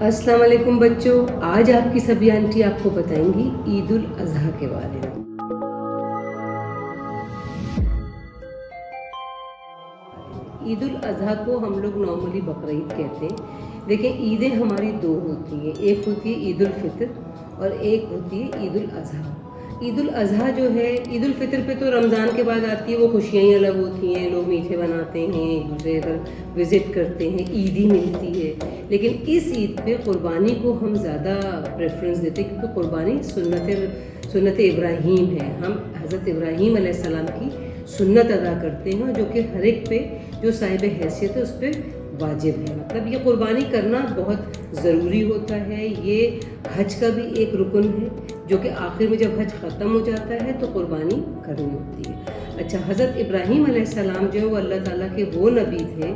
अस्सलाम वालेकुम बच्चों, आज आपकी सभी आंटी आपको बताएंगी ईद उल अज़हा के बारे में। ईद उल अज़हा को हम लोग नॉर्मली बकरीद कहते हैं। देखिए, ईदें हमारी दो होती हैं, एक होती है ईद उल फितर और एक होती है ईद उल अज़हा। ईद उल अज़हा जो है, ईद उल फितर पे तो रमज़ान के बाद आती है, वो खुशियाँ ही अलग होती हैं, लोग मीठे बनाते हैं, एक दूसरे घर विज़िट करते हैं, ईदी मिलती है। लेकिन इस ईद पे क़ुरबानी को हम ज़्यादा प्रेफरेंस देते हैं, क्योंकि क़ुरबानी सुन्नत इब्राहीम है। हम हज़रत इब्राहीम अलैहिस्सलाम की सुन्नत अदा करते हैं, जो कि हर एक पे जो साहिब हैसियत है उस पर वाजिब है। मतलब ये क़ुरबानी करना बहुत ज़रूरी होता है। ये हज का भी एक रुकन है, जो कि आखिर में जब हज ख़त्म हो जाता है तो क़ुरबानी करनी होती है। अच्छा, हज़रत इब्राहीम अलैहिस्सलाम जो है वो अल्लाह ताला के वो नबी थे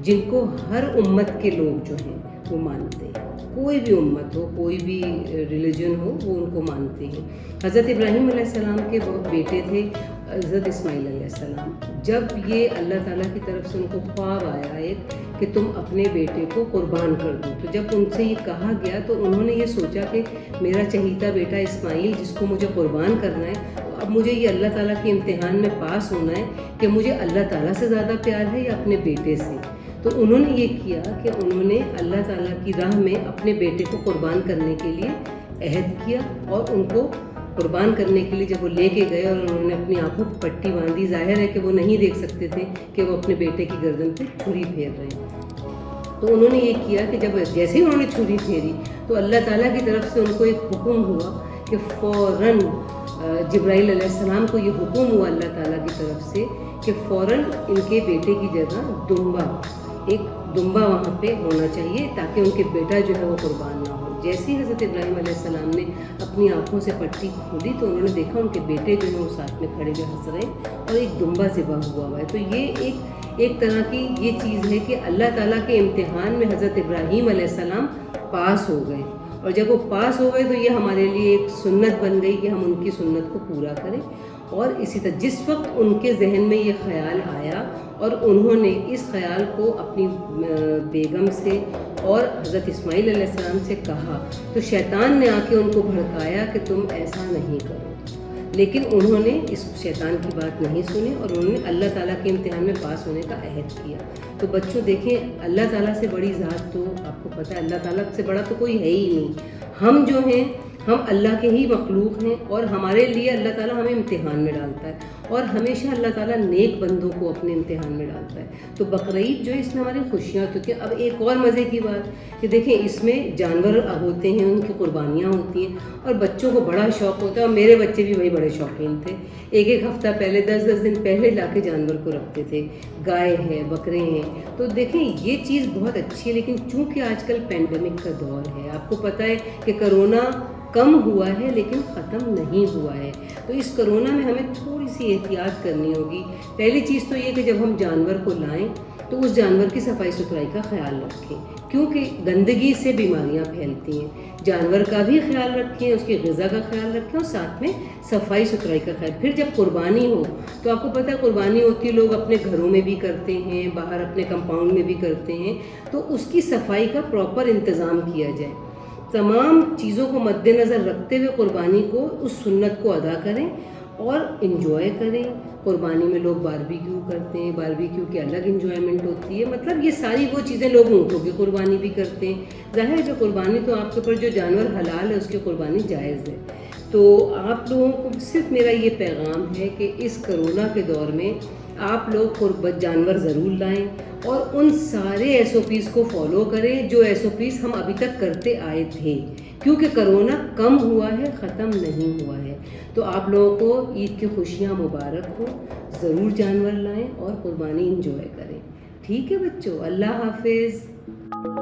जिनको हर उम्मत के लोग जो हैं वो मानते हैं। कोई भी उम्मत हो, कोई भी रिलीजन हो, वो उनको मानते हैं। हज़रत इब्राहीम अलैहिस्सलाम के बेटे थे हज़रत इस्माइल अलैहिस्सलाम। जब ये अल्लाह ताला की तरफ से उनको ख्वाब आया एक कि तुम अपने बेटे को कुर्बान कर दो, तो जब उनसे ये कहा गया तो उन्होंने ये सोचा कि मेरा चहीता बेटा इस्माइल जिसको मुझे कुर्बान करना है, अब मुझे ये अल्लाह ताला के इम्तिहान में पास होना है कि मुझे अल्लाह ताला से ज़्यादा प्यार है या अपने बेटे से। तो उन्होंने ये किया कि उन्होंने अल्लाह ताला की राह में अपने बेटे को कुर्बान करने के लिए अहद किया, और उनको कुर्बान करने के लिए जब वो लेके गए और उन्होंने अपनी आंखों पर पट्टी बांधी, जाहिर है कि वो नहीं देख सकते थे कि वो अपने बेटे की गर्दन पे छुरी फेर रहे हैं। तो उन्होंने ये किया कि जब जैसे ही उन्होंने छुरी फेरी तो अल्लाह ताला की तरफ से उनको एक हुक्म हुआ कि फ़ौरन जिब्राइल अलैहिस्सलाम को ये हुक्म हुआ अल्लाह ताला की तरफ से कि फ़ौरन इनके बेटे की जगह एक दुम्बा वहाँ पे होना चाहिए, ताकि उनके बेटा जो है वो कुर्बान ना हो। जैसे ही हज़रत इब्राहीम अलैहिस्सलाम ने अपनी आंखों से पट्टी खोली तो उन्होंने देखा उनके बेटे जो है वो साथ में खड़े जो हंस रहे हैं और एक दुम्बा ज़िबा हुआ है। तो ये एक तरह की ये चीज़ है कि अल्लाह ताला के इम्तिहान में हज़रत इब्राहीम अलैहिस्सलाम पास हो गए, और जब वो पास हो गए तो ये हमारे लिए एक सुन्नत बन गई कि हम उनकी सुन्नत को पूरा करें। और इसी तरह जिस वक्त उनके जहन में ये ख्याल आया और उन्होंने इस ख्याल को अपनी बेगम से और हज़रत इस्माइल अलैहिस्सलाम से कहा, तो शैतान ने आके उनको भड़काया कि तुम ऐसा नहीं करो। लेकिन उन्होंने इस शैतान की बात नहीं सुनी और उन्होंने अल्लाह ताला के इम्तिहान में पास होने का अहद किया। तो बच्चों देखें, अल्लाह ताला से बड़ी ज़ात तो आपको पता है, अल्लाह ताला से बड़ा तो कोई है ही नहीं। हम जो हैं, हम अल्लाह के ही मखलूक हैं, और हमारे लिए अल्लाह ताला हमें इम्तिहान में डालता है, और हमेशा अल्लाह ताला नेक बंदों को अपने इम्तिहान में डालता है। तो बकरीद जो है, इसमें हमारी खुशियाँ होती हैं। अब एक और मज़े की बात कि देखें, इसमें जानवर होते हैं, उनकी कुर्बानियाँ होती हैं, और बच्चों को बड़ा शौक़ होता है, और मेरे बच्चे भी वही बड़े शौकीन थे। एक हफ़्ता पहले 10-10 दिन पहले लाके जानवर को रखते थे, गाय है, बकरे हैं। तो देखें, ये चीज़ बहुत अच्छी है, लेकिन चूँकि आजकल पेंडेमिक का दौर है, आपको पता है कि कोरोना कम हुआ है लेकिन ख़त्म नहीं हुआ है। तो इस कोरोना में हमें थोड़ी सी एहतियात करनी होगी। पहली चीज़ तो ये कि जब हम जानवर को लाएं तो उस जानवर की सफाई सुथराई का ख्याल रखें, क्योंकि गंदगी से बीमारियां फैलती हैं। जानवर का भी ख्याल रखें, उसकी ग़िज़ा का ख्याल रखें, और साथ में सफाई सुथराई का ख्याल। फिर जब कुर्बानी हो तो आपको पता है, कुर्बानी होती है, लोग अपने घरों में भी करते हैं, बाहर अपने कंपाउंड में भी करते हैं, तो उसकी सफाई का प्रॉपर इंतज़ाम किया जाए। तमाम चीज़ों को मद्देनज़र रखते हुए कुर्बानी को, उस सुन्नत को अदा करें और इन्जॉय करें। कुर्बानी में लोग बारबेक्यू करते हैं, बारबेक्यू की अलग इन्जॉयमेंट होती है। मतलब ये सारी वो चीज़ें, लोग ऊँटों की कुर्बानी भी करते हैं। ज़ाहिर है कि कुर्बानी तो आपके ऊपर, जो जानवर हलाल है उसकी कुर्बानी जायज़ है। तो आप लोगों को सिर्फ मेरा ये पैगाम है कि इस कोरोना के दौर में आप लोग जानवर ज़रूर लाएं, और उन सारे SOPs को फॉलो करें जो SOPs हम अभी तक करते आए थे, क्योंकि कोरोना कम हुआ है, ख़त्म नहीं हुआ है। तो आप लोगों को ईद की खुशियाँ मुबारक हो। ज़रूर जानवर लाएं और कुर्बानी इंजॉय करें। ठीक है बच्चों, अल्लाह हाफिज़।